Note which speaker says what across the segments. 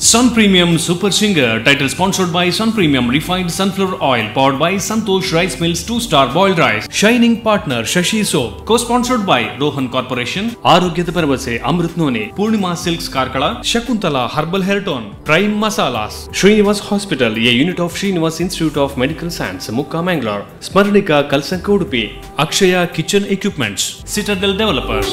Speaker 1: Sun Premium Super Singer, title sponsored by Sun Premium Refined Sunflower Oil, powered by Santosh Rice Mills 2-star boiled rice. Shining partner Shashi Soap, co-sponsored by Rohan Corporation. Arogyada Paravase Amrit None, Purnima Silks Karkala, Shakuntala Herbal Hair Tone, Prime Masalas. Srinivas Hospital, a unit of Srinivas Institute of Medical Science, Mukka Mangalore. Smarnika Kalsanka Udupi, Akshaya Kitchen Equipments, Citadel Developers.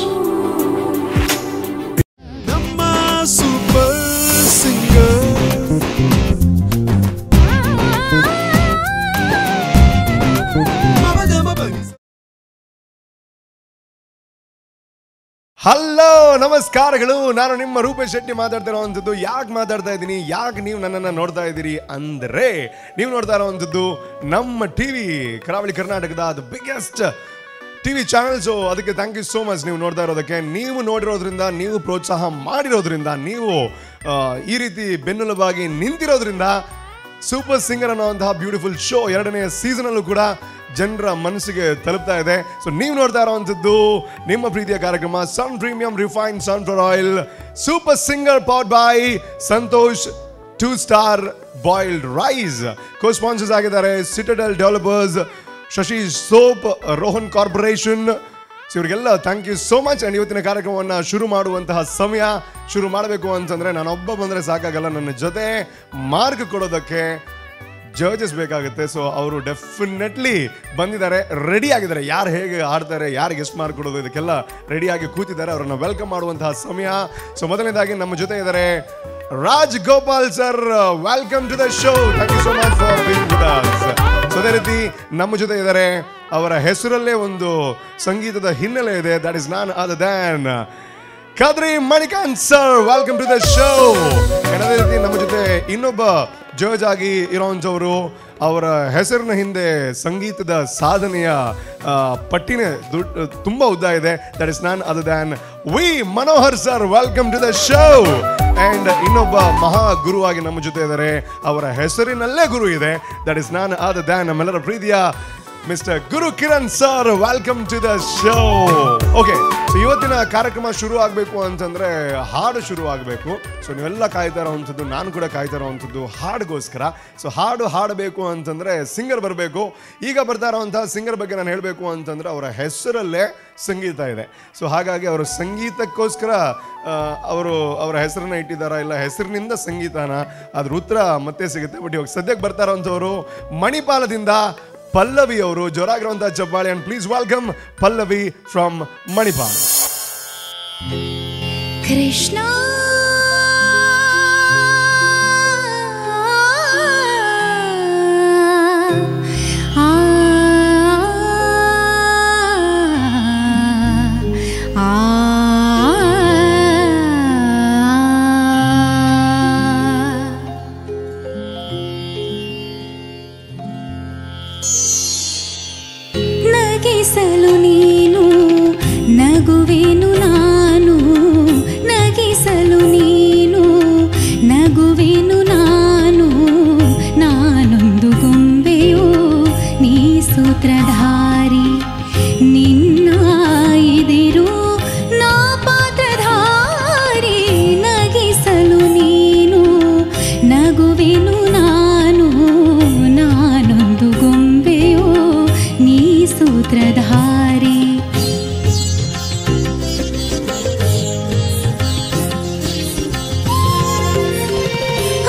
Speaker 2: Hello ನಮಸ್ಕಾರಗಳು. ನಾನು ನಿಮ್ಮ ರೂಪೇಶ್ ಶೆಟ್ಟಿ ಮಾತಾಡ್ತಿರೋವಂಥದ್ದು. ಯಾಕೆ ಮಾತಾಡ್ತಾ ಇದ್ದೀನಿ, ಯಾಕೆ ನೀವು ನನ್ನನ್ನು ನೋಡ್ತಾ ಇದ್ದೀರಿ ಅಂದರೆ, ನೀವು ನೋಡ್ತಾ ಇರೋವಂಥದ್ದು ನಮ್ಮ ಟಿವಿ ಕರಾವಳಿ ಕರ್ನಾಟಕದ the biggest TV channel. So ಅದಕ್ಕೆ ಥ್ಯಾಂಕ್ ಯು ಸೋ ಮಚ್. ನೀವು ನೋಡ್ತಾ ಇರೋದಕ್ಕೆ, ನೀವು ನೋಡಿರೋದ್ರಿಂದ, ನೀವು ಪ್ರೋತ್ಸಾಹ ಮಾಡಿರೋದ್ರಿಂದ, ನೀವು ಈ ರೀತಿ ಬೆನ್ನೆಲುಬಾಗಿ ನಿಂತಿರೋದ್ರಿಂದ ಸೂಪರ್ ಸಿಂಗರ್ ಅನ್ನೋಂತಹ ಬ್ಯೂಟಿಫುಲ್ ಶೋ 2ನೇ ಸೀಸನಲ್ಲೂ ಕೂಡ ಜನರ ಮನಸ್ಸಿಗೆ ತಲುಪ್ತಾ ಇದೆ. ಸೊ ನೀವು ನೋಡ್ತಾ ಇರೋವಂಥದ್ದು ನಿಮ್ಮ ಪ್ರೀತಿಯ ಕಾರ್ಯಕ್ರಮ sun premium refined sunflower oil super singer powered by Santosh two star boiled rice. Co sponsors ಆಗಿದ್ದಾರೆ Citadel developers, Shashi soap, Rohan corporation. So ಇವರಿಗೆಲ್ಲ thank you so much. And ಇವತ್ತಿನ ಕಾರ್ಯಕ್ರಮವನ್ನು ಶುರು ಮಾಡುವಂತಹ ಸಮಯ. ಶುರು ಮಾಡಬೇಕು ಅಂತಂದರೆ ನಾನೊಬ್ಬ ಬಂದರೆ ಸಾಕಾಗಲ್ಲ, ನನ್ನ ಜೊತೆ ಮಾರ್ಕ್ ಕೊಡೋದಕ್ಕೆ ಜಡ್ಜಸ್ ಬೇಕಾಗುತ್ತೆ. ಸೊ ಅವರು ಡೆಫಿನೆಟ್ಲಿ ಬಂದಿದ್ದಾರೆ, ರೆಡಿ ಆಗಿದ್ದಾರೆ. ಯಾರು ಹೇಗೆ ಆಡ್ತಾರೆ, ಯಾರಿಗೆ ಎಷ್ಟು ಮಾರ್ಕ್ ಕೊಡೋದು, ಇದಕ್ಕೆಲ್ಲ ರೆಡಿಯಾಗಿ ಕೂತಿದ್ದಾರೆ. ಅವರನ್ನು ವೆಲ್ಕಮ್ ಮಾಡುವಂತಹ ಸಮಯ. ಸೊ ಮೊದಲನೇದಾಗಿ ನಮ್ಮ ಜೊತೆ ಇದ್ದಾರೆ Raj Gopal sir. Welcome to the show. Thank you so much for being with us. So ಅದೇ ರೀತಿ ನಮ್ಮ ಜೊತೆ ಇದ್ದಾರೆ, ಅವರ ಹೆಸರಲ್ಲೇ ಒಂದು ಸಂಗೀತದ ಹಿನ್ನೆಲೆ ಇದೆ. That is none other than Khadri Manikanth sir. Welcome to the show. ಅದೇ ರೀತಿ ನಮ್ಮ ಜೊತೆ ಇನ್ನೊಬ್ಬ ಜಡ್ಜ್ ಆಗಿ ಇರೋಂಥವರು, ಅವರ ಹೆಸರಿನ ಹಿಂದೆ ಸಂಗೀತದ ಸಾಧನೆಯ ಪಟ್ಟಿನೇ ತುಂಬ ಉದ್ದ ಇದೆ. That is none other than V Manohar sir. Welcome to the show. And ಇನ್ನೊಬ್ಬ ಮಹಾ ಗುರುವಾಗಿ ನಮ್ಮ ಜೊತೆ ಇದ್ದಾರೆ, ಅವರ ಹೆಸರಿನಲ್ಲೇ ಗುರು ಇದೆ. That is none other than ನಮ್ಮೆಲ್ಲರ ಪ್ರೀತಿಯ mister Guru Kiran sir. Welcome to the show. Okay, so ಇವತ್ತಿನ ಕಾರ್ಯಕ್ರಮ ಶುರು ಆಗಬೇಕು ಅಂತಂದರೆ ಹಾಡು ಶುರು ಆಗಬೇಕು. ಸೊ ನೀವೆಲ್ಲ ಕಾಯ್ತಾ ಇರೋವಂಥದ್ದು, ನಾನು ಕೂಡ ಕಾಯ್ತಾ ಇರೋವಂಥದ್ದು ಹಾಡಿಗೋಸ್ಕರ. ಸೊ ಹಾಡು ಹಾಡಬೇಕು ಅಂತಂದರೆ ಸಿಂಗರ್ ಬರಬೇಕು. ಈಗ ಬರ್ತಾ ಇರೋವಂಥ ಸಿಂಗರ್ ಬಗ್ಗೆ ನಾನು ಹೇಳಬೇಕು ಅಂತಂದರೆ, ಅವರ ಹೆಸರಲ್ಲೇ ಸಂಗೀತ ಇದೆ. ಸೊ ಹಾಗಾಗಿ ಅವರ ಸಂಗೀತಕ್ಕೋಸ್ಕರ ಅವರ ಹೆಸರನ್ನ ಇಟ್ಟಿದ್ದಾರಾ, ಇಲ್ಲ ಹೆಸರಿನಿಂದ ಸಂಗೀತನ, ಅದ್ರ ಉತ್ತರ ಮತ್ತೆ ಸಿಗುತ್ತೆ. ಬಟ್ ಇವಾಗ ಸದ್ಯಕ್ಕೆ ಬರ್ತಾ ಇರೋವಂಥವರು ಮಣಿಪಾಲದಿಂದ ಪಲ್ಲವಿ ಅವರು. ಜೋರಾಗಿರುವಂತಹ ಚಪ್ಪಾಳೆ. And please welcome Pallavi from Manipal.
Speaker 3: Krishna ನಗಿಸಲು ನೀನು, ನಗುವೆನು ನಾನು. ನಗಿಸಲು ನೀನು, ನಗುವೆನು ನಾನು. ನಾನೊಂದು ಗೊಂಬೆಯೋ, ನೀ ಸೂತ್ರಧಾರಿ. ನಿನ್ನ ಎದಿರು ನಾ ಪಾತ್ರಧಾರಿ. ನಗಿಸಲು ನೀನು, ನಗುವೆನು ನಾನು. ನಾನೊಂದು ಗೊಂಬೆಯೋ, ನೀ ಸೂತ್ರಧಾರಿ.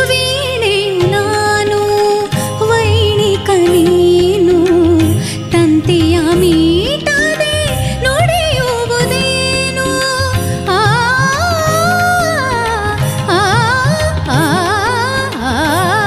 Speaker 3: ವೀಣೆಯು ನಾನು, ವೈಣಿಕ ನೀನು. ತಂತಿಯ ಮೀಟದೆ ನುಡಿಯುವುದೇನು. ಆ ಆ ಆ ಆ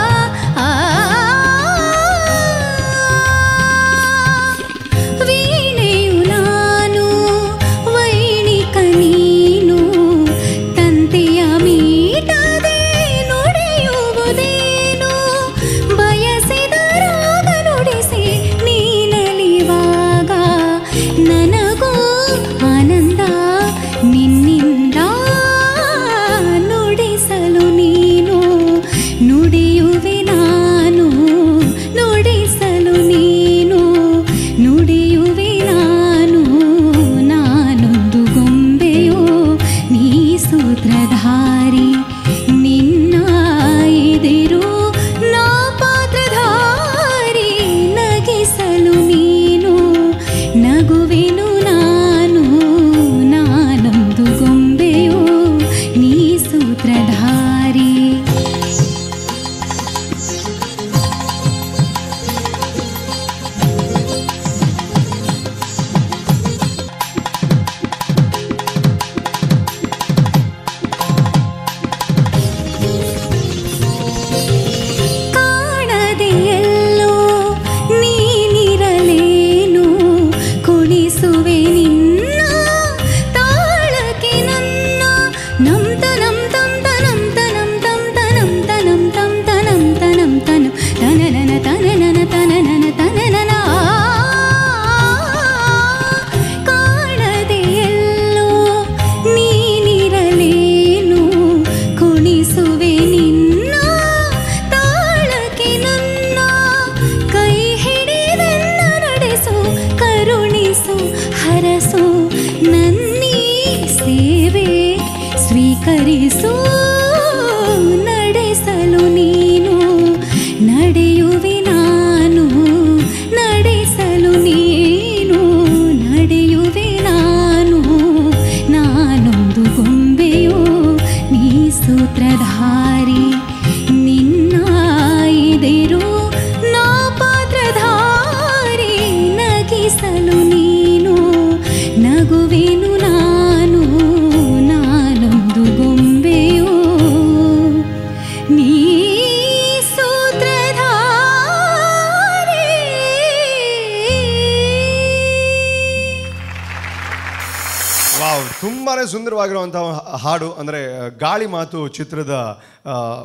Speaker 2: ಸುಂದರವಾಗಿರುವಂಥ ಹಾಡು, ಅಂದರೆ ಗಾಳಿ ಮಾತು ಚಿತ್ರದ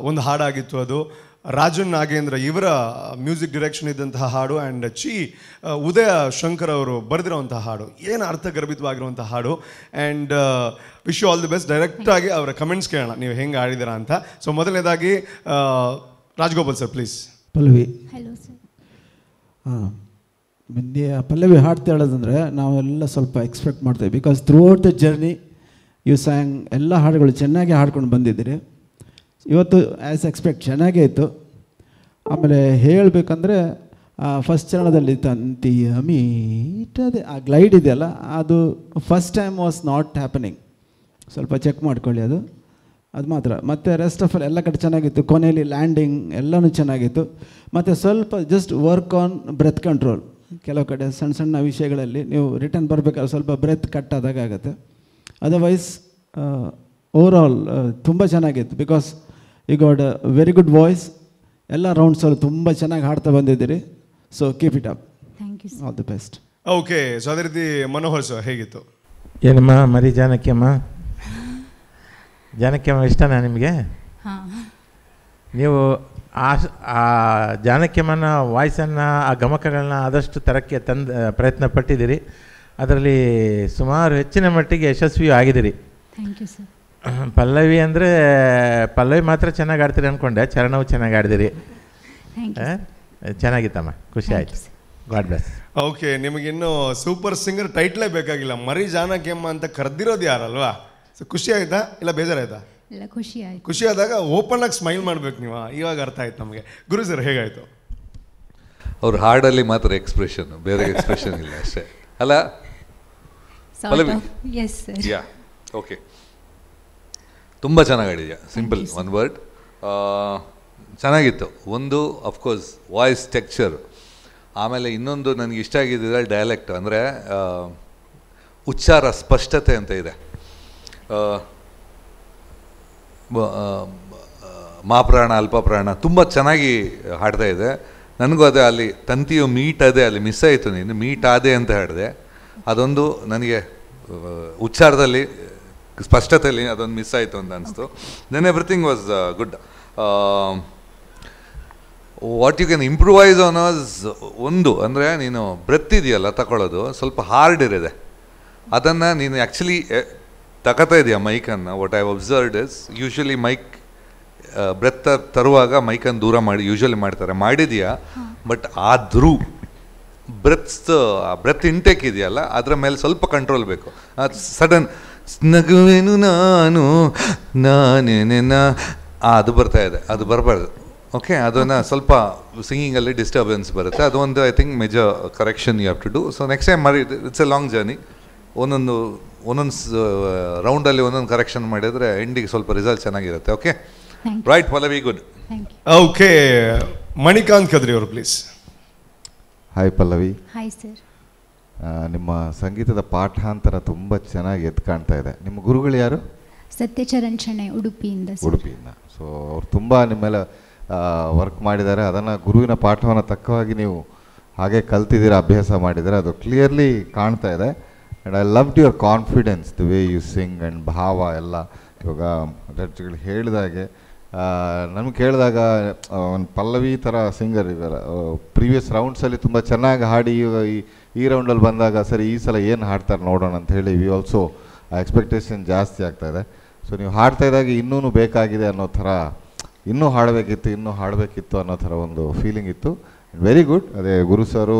Speaker 2: ಒಂದು ಹಾಡಾಗಿತ್ತು ಅದು. ರಾಜನ್ ನಾಗೇಂದ್ರ ಇವರ ಮ್ಯೂಸಿಕ್ ಡೈರೆಕ್ಷನ್ ಇದ್ದಂತಹ ಹಾಡು, ಆ್ಯಂಡ್ ಉದಯ ಶಂಕರ್ ಅವರು ಬರೆದಿರುವಂಥ ಹಾಡು. ಏನು ಅರ್ಥಗರ್ಭಿತವಾಗಿರುವಂಥ ಹಾಡು. And wish you all the best. ಡೈರೆಕ್ಟಾಗಿ ಅವರ ಕಮೆಂಟ್ಸ್ ಕೇಳೋಣ, ನೀವು ಹೆಂಗೆ ಆಡಿದ್ದೀರಾ ಅಂತ. ಸೊ ಮೊದಲನೇದಾಗಿ Rajagopal sir please.
Speaker 4: Pallavi.
Speaker 3: Hello sir.
Speaker 4: Pallavi ಹಾಡ್ತಾ ಹೇಳೋದಂದರೆ ನಾವೆಲ್ಲ ಸ್ವಲ್ಪ ಎಕ್ಸ್ಪೆಕ್ಟ್ ಮಾಡ್ತೇವೆ, because throughout the journey you sang ಎಲ್ಲ ಹಾಡುಗಳು ಚೆನ್ನಾಗಿ ಹಾಡ್ಕೊಂಡು ಬಂದಿದ್ದೀರಿ. ಇವತ್ತು ಆ್ಯಸ್ ಎಕ್ಸ್ಪೆಕ್ಟ್ ಚೆನ್ನಾಗೇ ಇತ್ತು. ಆಮೇಲೆ ಹೇಳಬೇಕಂದ್ರೆ ಫಸ್ಟ್ ಚರಣದಲ್ಲಿ ತಂತಿಯ ಮೀಟದೆ ಆ ಗ್ಲೈಡ್ ಇದೆಯಲ್ಲ, ಅದು first time was not happening. ಸ್ವಲ್ಪ ಚೆಕ್ ಮಾಡ್ಕೊಳ್ಳಿ ಅದು ಮಾತ್ರ. ಮತ್ತು ರೆಸ್ಟ್ ಆಫ್ ಎಲ್ಲ ಕಡೆ ಚೆನ್ನಾಗಿತ್ತು. ಕೊನೆಯಲ್ಲಿ ಲ್ಯಾಂಡಿಂಗ್ ಎಲ್ಲನೂ ಚೆನ್ನಾಗಿತ್ತು. ಮತ್ತು ಸ್ವಲ್ಪ just work on breath control. ಕೆಲವು ಕಡೆ ಸಣ್ಣ ಸಣ್ಣ ವಿಷಯಗಳಲ್ಲಿ ನೀವು ರಿಟರ್ನ್ ಬರಬೇಕಾದ್ರೆ ಸ್ವಲ್ಪ ಬ್ರೆತ್ ಕಟ್ ಆದಾಗ ಆಗುತ್ತೆ. ಅದರ್ವೈಸ್ ಓವರಾಲ್ ತುಂಬ ಚೆನ್ನಾಗಿತ್ತು. Because you got a very good voice. ಎಲ್ಲ ರೌಂಡ್ಸಲ್ಲಿ ತುಂಬ ಚೆನ್ನಾಗಿ ಹಾಡ್ತಾ ಬಂದಿದ್ದೀರಿ. So keep it up.
Speaker 3: Thank you.
Speaker 4: All the best.
Speaker 2: Okay, so ಅದೇ ರೀತಿ ಮನೋಹರ್ ಸರ್ ಹೇಗಿತ್ತು?
Speaker 5: ಏನಮ್ಮ ಮರಿ ಜಾನಕಿಯಮ್ಮ, ಜಾನಕಿಯಮ್ಮ ಇಷ್ಟನಾ ನಿಮಗೆ?
Speaker 3: ಹಾಂ.
Speaker 5: ನೀವು ಆ ಜಾನಕಿಯಮ್ಮನ ವಾಯ್ಸನ್ನು, ಆ ಗಮಕಗಳನ್ನ ಆದಷ್ಟು ತರಕ್ಕೆ ಪ್ರಯತ್ನ ಪಟ್ಟಿದ್ದೀರಿ. ಅದರಲ್ಲಿ ಸುಮಾರು ಹೆಚ್ಚಿನ ಮಟ್ಟಿಗೆ ಯಶಸ್ವಿಯೂ ಆಗಿದ್ದೀರಿ.
Speaker 3: Thank you sir.
Speaker 5: ಪಲ್ಲವಿ ಅಂದರೆ ಪಲ್ಲವಿ ಮಾತ್ರ ಚೆನ್ನಾಗಿ ಆಡ್ತೀರಿ ಅಂದ್ಕೊಂಡೆ, ಚರಣವು ಚೆನ್ನಾಗಿ ಆಡಿದಿರಿ. ಚೆನ್ನಾಗಿತ್ತಮ್ಮ, ಖುಷಿ ಆಯಿತು. God bless.
Speaker 2: ಓಕೆ, ನಿಮಗಿನ್ನು ಸೂಪರ್ ಸಿಂಗರ್ ಟೈಟ್ಲೇ ಬೇಕಾಗಿಲ್ಲ, ಮರಿ ಜಾನಕಿಯಮ್ಮ ಅಂತ ಕರೆದಿರೋದು ಯಾರಲ್ವಾ? ಸೊ ಖುಷಿ ಆಯ್ತಾ ಇಲ್ಲ ಬೇಜಾರಾಯ್ತಾ?
Speaker 3: ಎಲ್ಲ ಖುಷಿ ಆಯಿತು.
Speaker 2: ಖುಷಿ ಆದಾಗ ಓಪನ್ ಆಗಿ ಸ್ಮೈಲ್ ಮಾಡ್ಬೇಕು ನೀವು. ಇವಾಗ ಅರ್ಥ ಆಯ್ತು ನಮಗೆ. ಗುರು ಸರ್ ಹೇಗಾಯ್ತು?
Speaker 6: ಅವ್ರ ಹಾಡಲ್ಲಿ ಮಾತ್ರ ಎಕ್ಸ್ಪ್ರೆಷನ್, ಬೇರೆ ಎಕ್ಸ್ಪ್ರೆಷನ್ ಇಲ್ಲ ಅಷ್ಟೇ ಅಲ್ಲ Pallavi?
Speaker 3: Yes sir.
Speaker 6: Ya, okay, ತುಂಬ ಚೆನ್ನಾಗಿ ಆಡಿದ್ಯಾ. ಸಿಂಪಲ್ ಒನ್ ವರ್ಡ್, ಚೆನ್ನಾಗಿತ್ತು. ಒಂದು ಅಫ್ಕೋರ್ಸ್ ವಾಯ್ಸ್ ಟೆಕ್ಸ್ಚರ್, ಆಮೇಲೆ ಇನ್ನೊಂದು ನನಗೆ ಇಷ್ಟ ಆಗಿದ್ದರೆ ಡೈಲೆಕ್ಟ್, ಅಂದರೆ ಉಚ್ಚಾರ ಸ್ಪಷ್ಟತೆ ಅಂತ ಇದೆ. ಮಾಪ್ರಾಣ ಅಲ್ಪಪ್ರಾಣ ತುಂಬ ಚೆನ್ನಾಗಿ ಹಾಡ್ತಾ ಇದೆ. ನನಗೂ ಅದೇ ಅಲ್ಲಿ ತಂತಿಯು ಮೀಟ್ ಅದೇ ಅಲ್ಲಿ ಮಿಸ್ ಆಯಿತು. ನೀನು ಮೀಟ್ ಆದೆ ಅಂತ ಹೇಳಿದೆ, ಅದೊಂದು ನನಗೆ ಉಚ್ಚಾರದಲ್ಲಿ ಸ್ಪಷ್ಟತೆಯಲ್ಲಿ ಅದೊಂದು ಮಿಸ್ ಆಯಿತು ಅಂತ ಅನಿಸ್ತು. Then everything was good. What you can improvise on us ಒಂದು ಅಂದರೆ ನೀನು ಬ್ರೆತ್ ಇದೆಯಲ್ಲ ತಗೊಳ್ಳೋದು ಸ್ವಲ್ಪ ಹಾರ್ಡ್ ಇರಿದೆ. ಅದನ್ನು ನೀನು ಆ್ಯಕ್ಚುಲಿ ತಗೋತಾ ಇದೆಯಾ ಮೈಕನ್ನು. What I observed is usually mic breath ತರುವಾಗ ಮೈಕನ್ನು ದೂರ ಮಾಡಿ ಯೂಶ್ವಲಿ ಮಾಡ್ತಾರೆ, ಮಾಡಿದೆಯಾ. ಬಟ್ ಆದರೂ ಬ್ರೆತ್ ಇಂಟೇಕ್ ಇದೆಯಲ್ಲ ಅದರ ಮೇಲೆ ಸ್ವಲ್ಪ ಕಂಟ್ರೋಲ್ ಬೇಕು. ಸಡನ್ ನಗುವೇನು ನಾನು ನಾನೇನ ಅದು ಬರ್ತಾ ಇದೆ, ಅದು ಬರಬಾರ್ದು. ಓಕೆ, ಅದನ್ನು ಸ್ವಲ್ಪ ಸಿಂಗಿಂಗಲ್ಲಿ ಡಿಸ್ಟರ್ಬೆನ್ಸ್ ಬರುತ್ತೆ. ಅದೊಂದು I think major correction you have to do. So next time ಮಾಡಿ. It's a long journey. ಒಂದೊಂದು ರೌಂಡಲ್ಲಿ ಒಂದೊಂದು ಕರೆಕ್ಷನ್ ಮಾಡಿದರೆ ಎಂಡಿಗೆ ಸ್ವಲ್ಪ ರಿಸಲ್ಟ್ ಚೆನ್ನಾಗಿರುತ್ತೆ. Okay, right Pallavi, good.
Speaker 2: Okay, Manikanth Kadri ಅವರು please.
Speaker 7: Hi Pallavi.
Speaker 3: Hi sir.
Speaker 7: ನಿಮ್ಮ ಸಂಗೀತದ ಪಾಠಾಂತರ ತುಂಬ ಚೆನ್ನಾಗಿ ಎದ್ದು ಕಾಣ್ತಾ ಇದೆ. ನಿಮ್ಮ ಗುರುಗಳು ಯಾರು?
Speaker 3: ಸತ್ಯಚರಣ್ ಶೆಣೈ, ಉಡುಪಿಯಿಂದ.
Speaker 7: ಉಡುಪಿಯಿಂದ. ಸೊ ಅವ್ರು ತುಂಬ ನಿಮ್ಮ ಮೇಲೆ ವರ್ಕ್ ಮಾಡಿದ್ದಾರೆ. ಅದನ್ನು ಗುರುವಿನ ಪಾಠವನ್ನು ತಕ್ಕವಾಗಿ ನೀವು ಹಾಗೆ ಕಲ್ತಿದ್ದೀರಾ, ಅಭ್ಯಾಸ ಮಾಡಿದ್ದೀರಾ, ಅದು ಕ್ಲಿಯರ್ಲಿ ಕಾಣ್ತಾ ಇದೆ. And I loved your confidence, the way you sing and ಭಾವ ಎಲ್ಲ. ಇವಾಗ ಜಡ್ಜ್ಗಳು ಹೇಳಿದಾಗೆ ನಮ್ಗೆ ಕೇಳಿದಾಗ ಒಂದು ಪಲ್ಲವಿ ಥರ ಸಿಂಗರ್ ಇದ್ದಾರೆ. ಪ್ರೀವಿಯಸ್ ರೌಂಡ್ಸಲ್ಲಿ ತುಂಬ ಚೆನ್ನಾಗಿ ಹಾಡಿ ಈ ರೌಂಡಲ್ಲಿ ಬಂದಾಗ ಸರಿ ಈ ಸಲ ಏನು ಹಾಡ್ತಾರೆ ನೋಡೋಣ ಅಂತ ಹೇಳಿ ವಿ ಆಲ್ಸೋ ಎಕ್ಸ್ಪೆಕ್ಟೇಷನ್ ಜಾಸ್ತಿ ಆಗ್ತಾಯಿದೆ. ಸೊ ನೀವು ಹಾಡ್ತಾ ಇದ್ದಾಗ ಇನ್ನೂ ಬೇಕಾಗಿದೆ ಅನ್ನೋ ಥರ, ಇನ್ನೂ ಹಾಡಬೇಕಿತ್ತು ಅನ್ನೋ ಥರ ಒಂದು ಫೀಲಿಂಗ್ ಇತ್ತು. Very good. ಅದೇ ಗುರು ಸರು,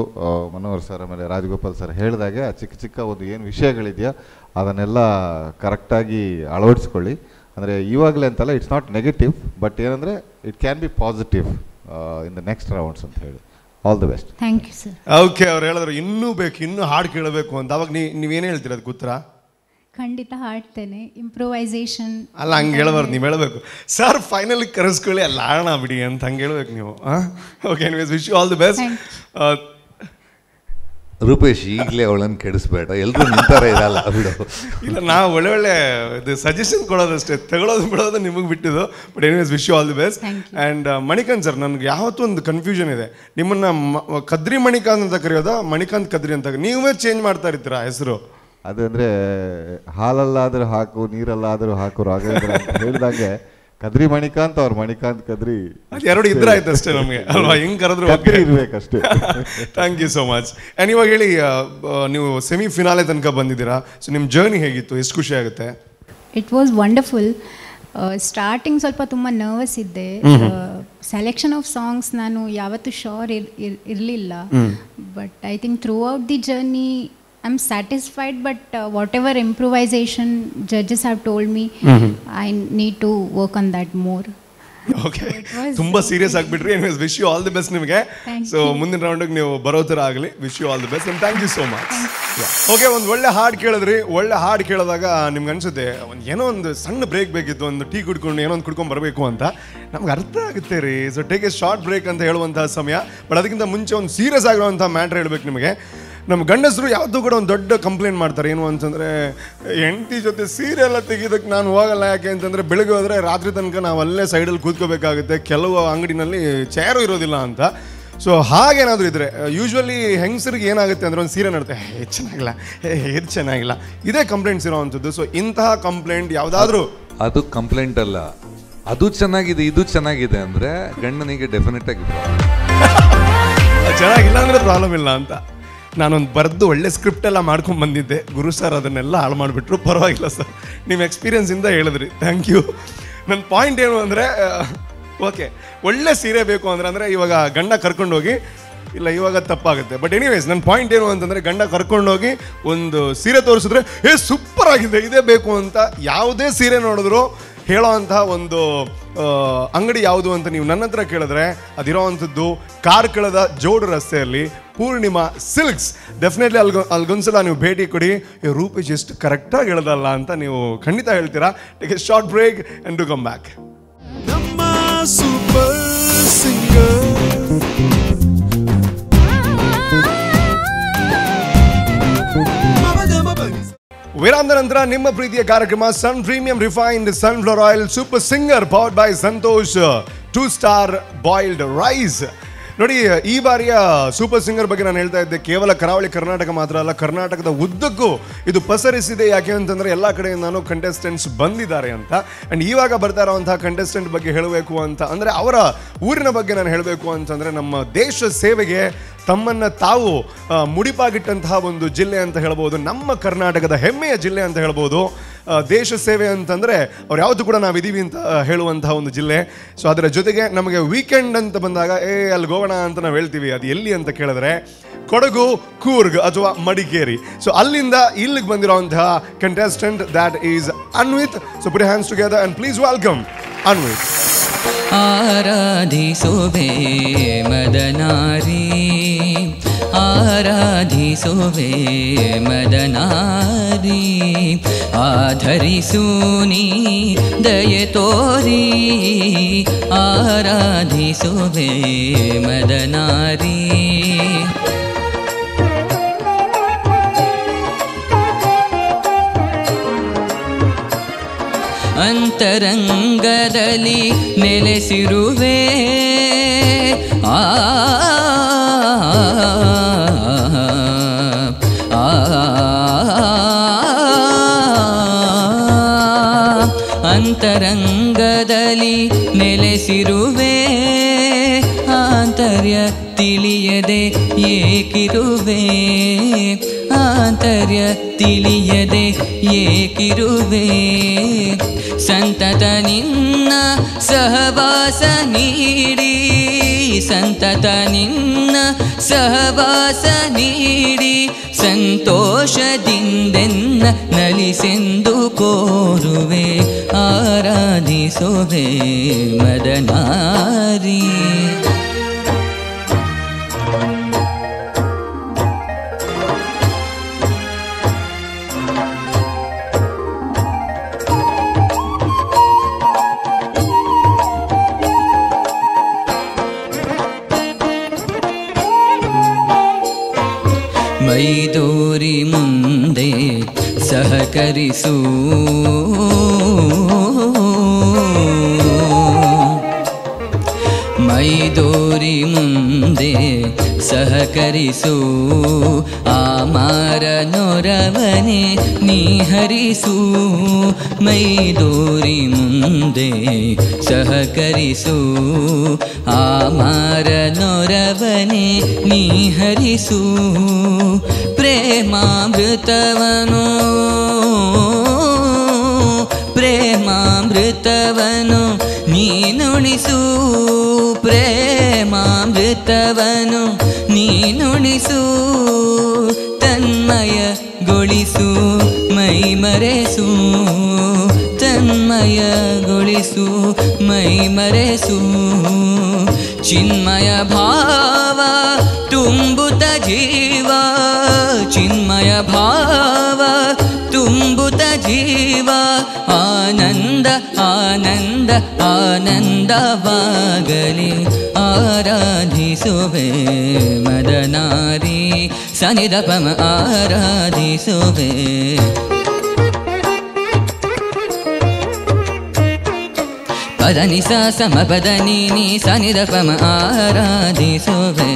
Speaker 7: ಮನೋಹರ್ ಸರ್, ಆಮೇಲೆ ರಾಜಗೋಪಾಲ್ ಸರ್ ಹೇಳಿದಾಗೆ ಆ ಚಿಕ್ಕ ಚಿಕ್ಕ ಒಂದು ಏನು ವಿಷಯಗಳಿದೆಯಾ ಅದನ್ನೆಲ್ಲ ಕರೆಕ್ಟಾಗಿ ಅಳವಡಿಸ್ಕೊಳ್ಳಿ. ಅಂದರೆ ಇವಾಗಲೇ ಅಂತಲ್ಲ, ಇಟ್ಸ್ ನಾಟ್ ನೆಗೆಟಿವ್, ಬಟ್ ಏನಂದರೆ it can be positive in the next rounds ಅಂತ ಹೇಳಿ. All the best.
Speaker 3: Thank you sir.
Speaker 2: Okay, ಅವ್ರು ಹೇಳಿದ್ರು ಇನ್ನೂ ಬೇಕು, ಇನ್ನೂ ಹಾಡು ಕೇಳಬೇಕು ಅಂತ. ಅವಾಗ ನೀವೇನು ಹೇಳ್ತೀರ ಅದಕ್ಕೆ ಉತ್ತರ?
Speaker 3: ಖಂಡಿತ ಹಾಡ್ತೇನೆ. ಇಂಪ್ರೂವೈಸೇಷನ್
Speaker 2: ಅಲ್ಲ, ಹಂಗೆ ಹೇಳಬಾರ್ದು, ನೀವು ಹೇಳಬೇಕು. ಸರ್ ಫೈನಲಿ ಕರೆಸ್ಕೊಳ್ಳಿ, ಅಲ್ಲ ಆಡೋಣ ಬಿಡಿ ಅಂತ ಹಂಗೆ ಹೇಳ್ಬೇಕು ನೀವು. Okay, anyways wish you all the best.
Speaker 6: Rupesh, ಈಗಲೇ ಅವಳನ್ನು ಕೆಡಿಸ್ಬೇಡ, ಎಲ್ಲರೂ ನಿಂತಾರೆ ಇರಲ್ಲ ಬಿಡು.
Speaker 2: ಇಲ್ಲ, ನಾವು ಒಳ್ಳೆ ಇದು ಸಜೆಷನ್ ಕೊಡೋದಷ್ಟೇ, ತಗೊಳ್ಳೋದು ಬಿಡೋದು ನಿಮಗೆ ಬಿಟ್ಟಿದ್ದು. But anyways wish you all the best. And Manikanth sir, ನನಗೆ ಯಾವತ್ತೂ ಒಂದು ಕನ್ಫ್ಯೂಷನ್ ಇದೆ. ನಿಮ್ಮನ್ನು ಕದ್ರಿ ಮಣಿಕಾಂತ್ ಅಂತ ಕರೆಯೋದಾ ಮಣಿಕಾಂತ್ ಕದ್ರಿ ಅಂತ? ನೀವೇ ಚೇಂಜ್ ಮಾಡ್ತಾ ಇರ್ತೀರಾ ಹೆಸರು?
Speaker 7: ಅದು ಅಂದರೆ ಹಾಲಲ್ಲಾದರೂ ಹಾಕು ನೀರಲ್ಲಾದರೂ ಹಾಕು ರಾಘವೇಂದ್ರ ಅಂತ ಹೇಳಿದಾಗೆ ಕದ್ರಿ ಮಣಿಕಾಂತ್ ಅವ್ರ ಮಣಿಕಾಂತ್ ಕದ್ರಿ
Speaker 2: ಎರಡು ಇದ್ರಾಯ್ತು ಅಷ್ಟೇ ನಮಗೆ ಅಲ್ವಾ, ಹೆಂಗ್ ಕರೆದ್ರು
Speaker 7: ಇರ್ಬೇಕಷ್ಟೇ.
Speaker 2: Thank you so much. And ಇವಾಗ ಹೇಳಿ, ನೀವು ಸೆಮಿ ಫಿನಾಲೆ ತನಕ ಬಂದಿದ್ದೀರಾ, ಸೊ ನಿಮ್ಮ ಜರ್ನಿ ಹೇಗಿತ್ತು, ಎಷ್ಟು ಖುಷಿ ಆಗುತ್ತೆ?
Speaker 3: It was wonderful. ಸ್ಟಾರ್ಟಿಂಗ್ ಸ್ವಲ್ಪ ತುಂಬ ನರ್ವಸ್ ಇದ್ದೆ. ಸೆಲೆಕ್ಷನ್ ಆಫ್ ಸಾಂಗ್ಸ್ ನಾನು ಯಾವತ್ತೂ ಶೋರ್ ಇರಲಿಲ್ಲ. But I think through out the journey I'm satisfied, but whatever improvisation judges have told me, I need to work on that more.
Speaker 2: Okay, ತುಂಬ serious ಆಗಿಬಿಟ್ರಿ. Anyways, wish you all the best ನಿಮಗೆ. So ಮುಂದಿನ ರೌಂಡಿಗೆ ನೀವು ಬರೋ ಥರ ಆಗಲಿ. Wish you all the best and thank you so much. Okay, ಒಂದು ಒಳ್ಳೆ ಹಾಡು ಕೇಳಿದ್ರಿ. ಒಳ್ಳೆ ಹಾಡು ಕೇಳಿದಾಗ ನಿಮ್ಗೆ ಅನ್ಸುತ್ತೆ ಏನೋ ಒಂದು ಸಣ್ಣ ಬ್ರೇಕ್ ಬೇಕಿತ್ತು, ಒಂದು ಟೀ ಕುಡ್ಕೊಂಡು ಏನೋ ಒಂದು ಕುಡ್ಕೊಂಡು ಬರಬೇಕು ಅಂತ. ನಮ್ಗೆ ಅರ್ಥ ಆಗುತ್ತೆ ರೀ. So take a short break ಅಂತ ಹೇಳುವಂತಹ ಸಮಯ. ಬಟ್ ಅದಕ್ಕಿಂತ ಮುಂಚೆ ಒಂದು ಸೀರಿಯಸ್ ಆಗಿರುವಂಥ ಮ್ಯಾಟ್ರ್ ಹೇಳ್ಬೇಕು ನಿಮಗೆ. ನಮ್ಮ ಗಂಡಸರು ಯಾವುದೂ ಕೂಡ ಒಂದು ದೊಡ್ಡ ಕಂಪ್ಲೇಂಟ್ ಮಾಡ್ತಾರೆ. ಏನು ಅಂತಂದರೆ, ಹೆಂಡತಿ ಜೊತೆ ಸೀರೆಲ್ಲ ತೆಗಿಯೋದಕ್ಕೆ ನಾನು ಹೋಗಲ್ಲ. ಯಾಕೆ ಅಂತಂದರೆ ಬೆಳಗ್ಗೆ ಹೋದರೆ ರಾತ್ರಿ ತನಕ ನಾವು ಅಲ್ಲೇ ಸೈಡಲ್ಲಿ ಕೂತ್ಕೋಬೇಕಾಗುತ್ತೆ, ಕೆಲವು ಅಂಗಡಿನಲ್ಲಿ ಚೇರು ಇರೋದಿಲ್ಲ ಅಂತ. ಸೊ ಹಾಗೇನಾದರೂ ಇದ್ದರೆ ಯೂಶ್ವಲಿ ಹೆಂಗಸರಿಗೆ ಏನಾಗುತ್ತೆ ಅಂದರೆ, ಒಂದು ಸೀರೆ ನೋಡುತ್ತೆ, ಚೆನ್ನಾಗಿಲ್ಲ, ಇದು ಚೆನ್ನಾಗಿಲ್ಲ, ಇದೇ ಕಂಪ್ಲೇಂಟ್ಸ್ ಇರೋವಂಥದ್ದು. ಸೊ ಇಂತಹ ಕಂಪ್ಲೇಂಟ್ ಯಾವುದಾದ್ರೂ,
Speaker 6: ಅದು ಕಂಪ್ಲೇಂಟ್ ಅಲ್ಲ, ಅದು ಚೆನ್ನಾಗಿದೆ ಇದು ಚೆನ್ನಾಗಿದೆ ಅಂದರೆ ಗಂಡನಿಗೆ ಡೆಫಿನೆಟ್ ಆಗಿ
Speaker 2: ಚೆನ್ನಾಗಿಲ್ಲ ಅಂದರೆ ಪ್ರಾಬ್ಲಮ್ ಇಲ್ಲ ಅಂತ. ನಾನೊಂದು ಬರೆದು ಒಳ್ಳೆ ಸ್ಕ್ರಿಪ್ಟ್ ಎಲ್ಲ ಮಾಡ್ಕೊಂಡು ಬಂದಿದ್ದೆ. ಗುರು ಸರ್ ಅದನ್ನೆಲ್ಲ ಹಾಳು ಮಾಡಿಬಿಟ್ರು. ಪರವಾಗಿಲ್ಲ ಸರ್, ನಿಮ್ಮ ಎಕ್ಸ್ಪೀರಿಯನ್ಸಿಂದ ಹೇಳಿದ್ರಿ, ಥ್ಯಾಂಕ್ ಯು. ನನ್ನ ಪಾಯಿಂಟ್ ಏನು ಅಂದರೆ, ಓಕೆ, ಒಳ್ಳೆ ಸೀರೆ ಬೇಕು ಅಂದರೆ ಇವಾಗ ಗಂಡ ಕರ್ಕೊಂಡೋಗಿ, ಇಲ್ಲ ಇವಾಗ ತಪ್ಪಾಗುತ್ತೆ. ಬಟ್ ಎನಿವೇಸ್, ನನ್ನ ಪಾಯಿಂಟ್ ಏನು ಅಂತಂದರೆ, ಗಂಡ ಕರ್ಕೊಂಡೋಗಿ ಒಂದು ಸೀರೆ ತೋರಿಸಿದ್ರೆ ಸೂಪರ್ ಆಗಿದೆ, ಇದೇ ಬೇಕು ಅಂತ ಯಾವುದೇ ಸೀರೆ ನೋಡಿದ್ರು ಹೇಳೋ ಅಂತಹ ಒಂದು ಅಂಗಡಿ ಯಾವುದು ಅಂತ ನೀವು ನನ್ನ ಹತ್ರ ಕೇಳಿದ್ರೆ ಅದಿರೋವಂಥದ್ದು ಕಾರ್ಕಳದ ಜೋಡು ರಸ್ತೆಯಲ್ಲಿ ಪೂರ್ಣಿಮಾ ಸಿಲ್ಕ್ಸ್. ಡೆಫಿನೆಟ್ಲಿ ಅಲ್ಗೊಂದ್ಸಲ ನೀವು ಭೇಟಿ ಕೊಡಿ. ರೂಪೇಶ್ ಎಷ್ಟು ಕರೆಕ್ಟಾಗಿ ಹೇಳೋದಲ್ಲ ಅಂತ ನೀವು ಖಂಡಿತ ಹೇಳ್ತೀರಾ. Take a short break and to come back. ವಿರಾಮದ ನಂತರ ನಿಮ್ಮ ಪ್ರೀತಿಯ ಕಾರ್ಯಕ್ರಮ sun premium refined sunflower oil super singer powered by Santosh 2 star boiled rice. ನೋಡಿ, ಈ ಬಾರಿಯ ಸೂಪರ್ ಸಿಂಗರ್ ಬಗ್ಗೆ ನಾನು ಹೇಳ್ತಾ ಇದ್ದೆ, ಕೇವಲ ಕರಾವಳಿ ಕರ್ನಾಟಕ ಮಾತ್ರ ಅಲ್ಲ, ಕರ್ನಾಟಕದ ಉದ್ದಕ್ಕೂ ಇದು ಪಸರಿಸಿದೆ. ಯಾಕೆ ಅಂತಂದರೆ ಎಲ್ಲ ಕಡೆಯಿಂದಾನು ಕಂಟೆಸ್ಟೆಂಟ್ಸ್ ಬಂದಿದ್ದಾರೆ ಅಂತ. ಆ್ಯಂಡ್ ಇವಾಗ ಬರ್ತಾ ಇರೋವಂತಹ ಕಂಟೆಸ್ಟೆಂಟ್ ಬಗ್ಗೆ ಹೇಳಬೇಕು ಅಂತ ಅಂದರೆ, ಅವರ ಊರಿನ ಬಗ್ಗೆ ನಾನು ಹೇಳಬೇಕು ಅಂತಂದರೆ, ನಮ್ಮ ದೇಶ ಸೇವೆಗೆ ತಮ್ಮನ್ನು ತಾವು ಮುಡಿಪಾಗಿಟ್ಟಂತಹ ಒಂದು ಜಿಲ್ಲೆ ಅಂತ ಹೇಳ್ಬೋದು. ನಮ್ಮ ಕರ್ನಾಟಕದ ಹೆಮ್ಮೆಯ ಜಿಲ್ಲೆ ಅಂತ ಹೇಳ್ಬೋದು. ದೇಶ ಸೇವೆ ಅಂತಂದರೆ ಅವ್ರು ಯಾವತ್ತೂ ಕೂಡ ನಾವಿದ್ದೀವಿ ಅಂತ ಹೇಳುವಂತಹ ಒಂದು ಜಿಲ್ಲೆ. ಸೊ ಅದರ ಜೊತೆಗೆ ನಮಗೆ ವೀಕೆಂಡ್ ಅಂತ ಬಂದಾಗ ಅಲ್ಲಿ ಗೋವಣ ಅಂತ ನಾವು ಹೇಳ್ತೀವಿ. ಅದು ಎಲ್ಲಿ ಅಂತ ಕೇಳಿದ್ರೆ ಕೊಡಗು, ಕೂರ್ಗ್ ಅಥವಾ ಮಡಿಕೇರಿ. ಸೊ ಅಲ್ಲಿಂದ ಇಲ್ಲಿಗೆ ಬಂದಿರೋಂತಹ contestant that is Anvith. So put your hands together and please welcome Anvith.
Speaker 8: ಆರಾಧಿಸುವೆ ಮದನಾರಿ, ಆರಾಧಿಸುವೆ ಮದನಾರಿ, ಆಧರಿಸು ನೀ ದಯೆ ತೋರಿ, ಆರಾಧಿಸುವೆ ಮದನಾರಿ. ಅಂತರಂಗದಲ್ಲಿ ನೆಲೆಸಿರುವೆ, ಅಂತರಂಗದಲ್ಲಿ ನೆಲೆಸಿರುವೆ, ಆಂತರ್ಯ ತಿಳಿಯದೆ ಏಕಿರುವೆ, ಆಂತರ್ಯ ತಿಳಿಯದೆ ಏಕಿರುವೆ. ಸಂತತ ನಿನ್ನ ಸಹವಾಸ ನೀಡಿ, ಸಂತತ ನಿನ್ನ ಸಹವಾಸ ನೀಡಿ, ಸಂತೋಷದಿಂದೆನ್ನ ನಲಿಸೆಂದು ಕೋರುವೆ, ಆರಾಧಿಸುವೆ ಮದನಾರಿ. ಮೈದೂರಿ ಮುಂದೆ ಸಹಕರಿಸು, ಮೈದೋರಿ ಮುಂದೆ ಸಹಕರಿಸು ಆಮಾರ ನೊರವನೆ ನೀ ಹರಿಸು ಮೈದೋರಿ ಮುಂದೆ ಸಹಕರಿಸು ಆಮಾರ ನೊರವನೆ ನೀ ಹರಿಸು ಪ್ರೇಮಾಮೃತವನು ಪ್ರೇಮಾಮೃತವನು ನೀನುಣಿಸು ಪ್ರೇಮಾಮೃತವನು ನೀನುಣಿಸು ತನ್ಮಯಗೊಳಿಸು ಮೈ ಮರೆಸು ತನ್ಮಯಗೊಳಿಸು ಮೈ ಮರೆಸು ಚಿನ್ಮಯ ಭಾವ ತುಂಬುತ ಜೀವ ಚಿನ್ಮಯ ಭಾವ ತುಂಬುತ ಜೀವ ಆನಂದ ಆನಂದ ಆನಂದವಾಗಲಿ ಆರಾಧಿಸುವೆ ಮದನಾರಿ ಸನಿದಪಮ ಆರಾಧಿಸುವೆ ಪದನಿ ಸ ಸಮ ಪದನಿ ನೀ ಸನಿದಪಮ ಆರಾಧಿಸುವೆ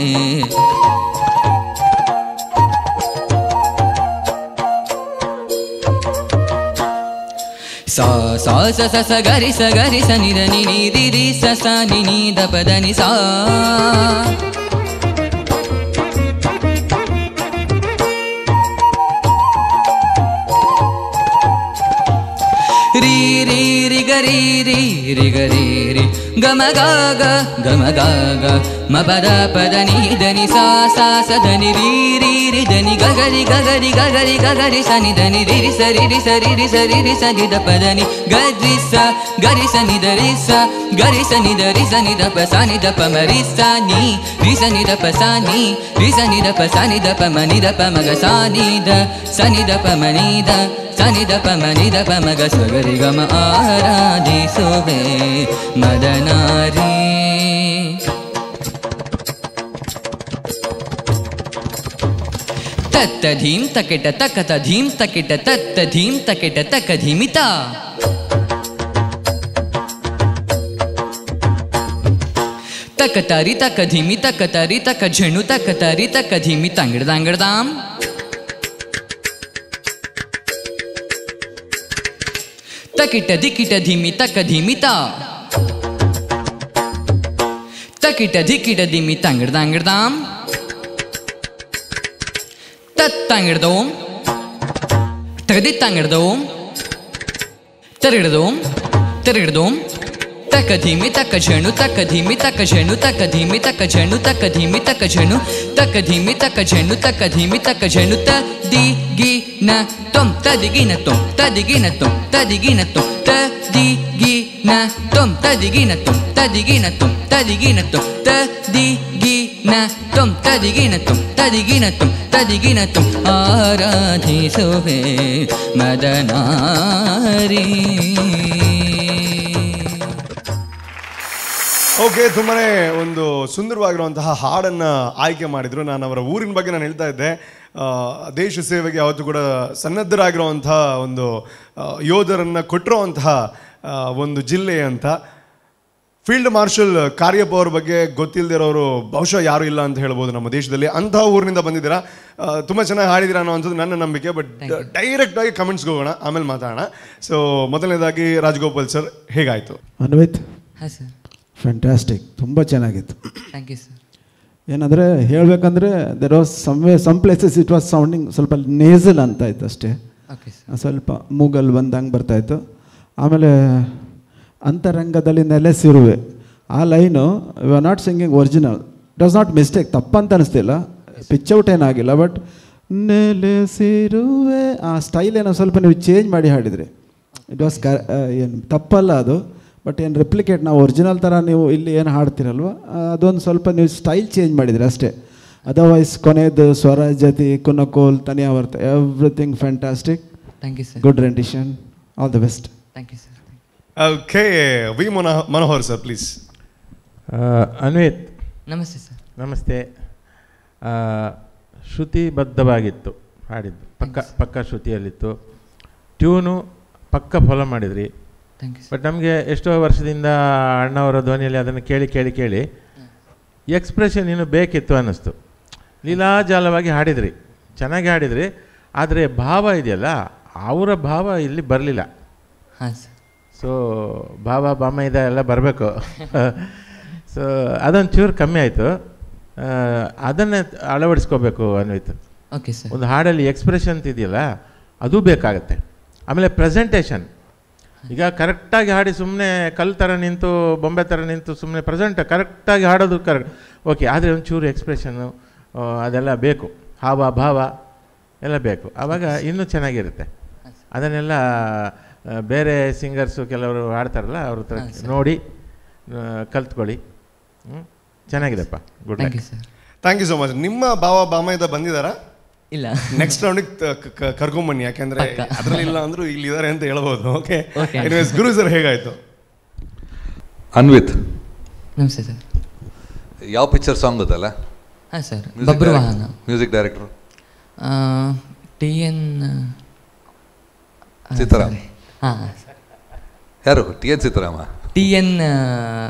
Speaker 8: सा सा स स स गरि स नि द नि नि रि रि स स नि नि द प द नि सा रि रि रि ग रि रि रि ग रि रि ग म ग ग म प द नि द नि सा सा स द नि रि रि रि द नि ग ग रि ग ग रि ग ग रि ग ग रि स नि द नि रि रि स रि रि स रि रि स रि रि स नि द प द नि ग रि स ग रि स नि द रि स ग रि स नि द रि स नि द प स नि द प म रि स नि रि स नि द प स नि रि स नि द प स नि द प म नि द प म ग स नि द स नि द प म नि द स नि द प म नि द प म ग स ग रि ग म ಆರಾಧಿಸುವೆ ಮದನಾರಿ ತತ್ತ ಧೀಂ ತಕೆಟ ತಕತ ಧೀಂ ತಕೆಟ ತತ್ತ ಧೀಂ ತಕೆಟ ತಕ ಧೀಮಿತ ತಕತಾರಿ ತಕ ಧೀಮಿ ತಕತಾರಿ ತಕ ಝಣು ತಕತಾರಿ ತಕ ಧೀಮಿ ತಂಗಡದಾಂಗಡದಾಂ ತಕಿಟ ದಿಕಿಟ ಧಿಮಿ ತಕ ಧಿಮಿತ ತಕಿಟ ದಿಕಿಟ ಧಿಮಿ ತಂಗಡದಾಂಗಡದಾಂ ತತ್ತಂಗಡದೋಂ ತಗದಿತ್ತಂಗಡದೋಂ ತರಗಡದೋಂ ತರಗಡದೋಂ ತಕ ಧಿಮಿ ತಕ ಝಣು ತಕ ಧಿಮಿ ತಕ ಝಣು ತಕ ಧಿಮಿ ತಕ ಝಣು ತಕ ಧಿಮಿ ತಕ ಝಣು ತಕ ಧಿಮಿ ತಕ ಝಣು ತಕ ಧಿಮಿ ತಕ ಝಣು ತ ದಿ ಗಿ ನ ತೊಂ ತದಿಗಿನ ತೊಂ ತದಿಗಿನ ತೊಂ ತದಿಗಿನ ತೊಂ ತದಿಗಿನ ತೊಂ ತದಿಗಿನ ತೊಂ ತದಿಗಿನ ತೊಂ ತದಿಗಿನ ತೊಂ ತದಿಗಿನ ತೊಂ ತದಿಗಿನ ತೊಂ ತದಿಗಿನ ತೊಂ ತದಿಗಿನ ತೊಂ ಆರಾಧಿಸುವೆ ಮದನಾರಿ
Speaker 2: ಓಕೆ, ತುಂಬಾ ಒಂದು ಸುಂದರವಾಗಿರುವಂತಹ ಹಾಡನ್ನು ಆಯ್ಕೆ ಮಾಡಿದರು. ನಾನು ಅವರ ಊರಿನ ಬಗ್ಗೆ ನಾನು ಹೇಳ್ತಾ ಇದ್ದೆ. ದೇಶ ಸೇವೆಗೆ ಯಾವತ್ತೂ ಕೂಡ ಸನ್ನದ್ಧರಾಗಿರುವಂತಹ ಒಂದು ಯೋಧರನ್ನು ಕೊಟ್ಟಿರುವಂತಹ ಒಂದು ಜಿಲ್ಲೆ ಅಂತ. ಫೀಲ್ಡ್ ಮಾರ್ಷಲ್ ಕಾರ್ಯಪ್ಪ ಅವ್ರ ಬಗ್ಗೆ ಗೊತ್ತಿಲ್ಲದಿರೋರು ಬಹುಶಃ ಯಾರೂ ಇಲ್ಲ ಅಂತ ಹೇಳ್ಬೋದು ನಮ್ಮ ದೇಶದಲ್ಲಿ. ಅಂತಹ ಊರಿನಿಂದ ಬಂದಿದ್ದೀರಾ, ತುಂಬ ಚೆನ್ನಾಗಿ ಹಾಡಿದ್ದೀರಾ ಅನ್ನೋವಂಥದ್ದು ನನ್ನ ನಂಬಿಕೆ. ಬಟ್ ಡೈರೆಕ್ಟಾಗಿ ಕಮೆಂಟ್ಸ್ಗೆ ಹೋಗೋಣ, ಆಮೇಲೆ ಮಾತಾಡೋಣ. ಸೊ ಮೊದಲನೇದಾಗಿ ರಾಜಗೋಪಾಲ್ ಸರ್, ಹೇಗಾಯಿತು?
Speaker 4: ಅನ್ವಿತ್,
Speaker 8: ಹಾಂ ಸರ್,
Speaker 4: ಫ್ಯಾಂಟಾಸ್ಟಿಕ್, ತುಂಬ ಚೆನ್ನಾಗಿತ್ತು.
Speaker 8: Thank you sir.
Speaker 4: ಏನಂದರೆ ಹೇಳಬೇಕಂದ್ರೆ there was some places it was sounding ಸ್ವಲ್ಪ ನೇಸಲ್ ಅಂತ ಇತ್ತು ಅಷ್ಟೇ, ಸ್ವಲ್ಪ ಮೂಗಲ್ ಬಂದಂಗೆ ಬರ್ತಾಯಿತ್ತು. ಆಮೇಲೆ ಅಂತರಂಗದಲ್ಲಿ ನೆಲೆಸಿರುವೆ ಆ line you are not singing original, it was not mistake, ತಪ್ಪಂತ ಅನಿಸ್ತಿಲ್ಲ, ಪಿಚ್ ಔಟ್ ಏನಾಗಿಲ್ಲ. ಬಟ್ ನೆಲೆಸಿರುವೆ ಆ ಸ್ಟೈಲ್ ಏನೋ ಸ್ವಲ್ಪ ನೀವು ಚೇಂಜ್ ಮಾಡಿ ಹಾಡಿದ್ರಿ, ಇಟ್ ವಾಸ್ ಏನು ತಪ್ಪಲ್ಲ ಅದು. ಬಟ್ ಏನು ರೆಪ್ಲಿಕೇಟ್ ನಾವು ಒರಿಜಿನಲ್ ಥರ ನೀವು ಇಲ್ಲಿ ಏನು ಹಾಡ್ತಿರಲ್ವ ಅದೊಂದು ಸ್ವಲ್ಪ ನೀವು ಸ್ಟೈಲ್ ಚೇಂಜ್ ಮಾಡಿದ್ರಿ ಅಷ್ಟೇ. ಅದರ್ವೈಸ್ ಕೊನೆಯದು ಸ್ವರ ಜತಿ ಕುನಕೋಲ್ ತನಿಯಾವರ್ತ everything fantastic.
Speaker 8: Thank you sir.
Speaker 4: Good rendition, all the best.
Speaker 8: Thank you sir.
Speaker 2: Okay, V Manohar sir please.
Speaker 5: Anvith,
Speaker 8: ನಮಸ್ತೆ ಸರ್.
Speaker 5: ನಮಸ್ತೆ. ಶ್ರುತಿಬದ್ಧವಾಗಿತ್ತು ಹಾಡಿದ್ದು, ಪಕ್ಕ ಶ್ರುತಿಯಲ್ಲಿತ್ತು, ಟ್ಯೂನು ಪಕ್ಕ ಫಾಲೋ ಮಾಡಿದ್ರಿ. ಬಟ್ ನಮಗೆ ಎಷ್ಟೋ ವರ್ಷದಿಂದ ಅಣ್ಣವರ ಧ್ವನಿಯಲ್ಲಿ ಅದನ್ನು ಕೇಳಿ ಕೇಳಿ ಕೇಳಿ ಎಕ್ಸ್ಪ್ರೆಷನ್ ಇನ್ನೂ ಬೇಕಿತ್ತು ಅನ್ನಿಸ್ತು. ಲೀಲಾಜಾಲವಾಗಿ ಹಾಡಿದ್ರಿ, ಚೆನ್ನಾಗಿ ಹಾಡಿದ್ರಿ, ಆದರೆ ಭಾವ ಇದೆಯಲ್ಲ ಅವರ ಭಾವ ಇಲ್ಲಿ ಬರಲಿಲ್ಲ.
Speaker 8: ಹಾಂ ಸರ್.
Speaker 5: ಸೊ ಭಾವ ಬಾಮೈದ ಎಲ್ಲ ಬರಬೇಕು. ಸೊ ಅದೊಂದು ಚೂರು ಕಮ್ಮಿ ಆಯಿತು, ಅದನ್ನೇ ಅಳವಡಿಸ್ಕೋಬೇಕು ಅನ್ನೋಯ್ತು.
Speaker 8: Okay sir.
Speaker 5: ಒಂದು ಹಾಡಲ್ಲಿ ಎಕ್ಸ್ಪ್ರೆಷನ್ ಇದೆಯಲ್ಲ ಅದು ಬೇಕಾಗತ್ತೆ. ಆಮೇಲೆ ಪ್ರೆಸೆಂಟೇಷನ್, ಈಗ ಕರೆಕ್ಟಾಗಿ ಹಾಡಿ ಸುಮ್ಮನೆ ಕಲ್ಲು ಥರ ನಿಂತು ಬೊಂಬೆ ಥರ ನಿಂತು ಸುಮ್ಮನೆ ಕರೆಕ್ಟಾಗಿ ಹಾಡೋದು ಕರೆಕ್ಟ್ ಓಕೆ, ಆದರೆ ಒಂಚೂರು ಎಕ್ಸ್ಪ್ರೆಷನ್ನು ಅದೆಲ್ಲ ಬೇಕು, ಹಾವ ಭಾವ ಎಲ್ಲ ಬೇಕು, ಆವಾಗ ಇನ್ನೂ ಚೆನ್ನಾಗಿರುತ್ತೆ. ಅದನ್ನೆಲ್ಲ ಬೇರೆ ಸಿಂಗರ್ಸು ಕೆಲವರು ಹಾಡ್ತಾರಲ್ಲ ಅವ್ರ ಹತ್ರ ನೋಡಿ ಕಲ್ತ್ಕೊಳ್ಳಿ. ಚೆನ್ನಾಗಿದೆಪ್ಪ, good luck.
Speaker 2: Thank you so much. ನಿಮ್ಮ ಭಾವ ಬಾಮೈದ ಬಂದಿದ್ದಾರಾ?
Speaker 8: ಇಲ್ಲ,
Speaker 2: ನೆಕ್ಸ್ಟ್ ರೌಂಡಿಗೆ ಕರ್ಕೊಂಬನ್ನಿ, ಯಾಕೆಂದ್ರೆ ಅದರಲ್ಲಿ ಇಲ್ಲ ಅಂದ್ರೂ ಇಲ್ಲಿ ಇದ್ದಾರೆ ಅಂತ ಹೇಳ್ಬೋದು. ಓಕೆ, ಎನಿವೇಸ್ ಗುರು ಸರ್ ಹೇಗಾಯ್ತು?
Speaker 6: ಅನ್ವಿತ್,
Speaker 8: ನಮಸ್ತೆ ಸರ್.
Speaker 6: ಯಾವ ಪಿಕ್ಚರ್ ಸಾಂಗ್ ಗೊತ್ತಲ್ಲ?
Speaker 8: ಹಾಂ sir, Babruvahana.
Speaker 6: Music director
Speaker 8: TN
Speaker 6: Seetharam.
Speaker 8: ಹಾಂ,
Speaker 6: ಯಾರು? TN ಸೀತಾರಾಮ?
Speaker 8: TN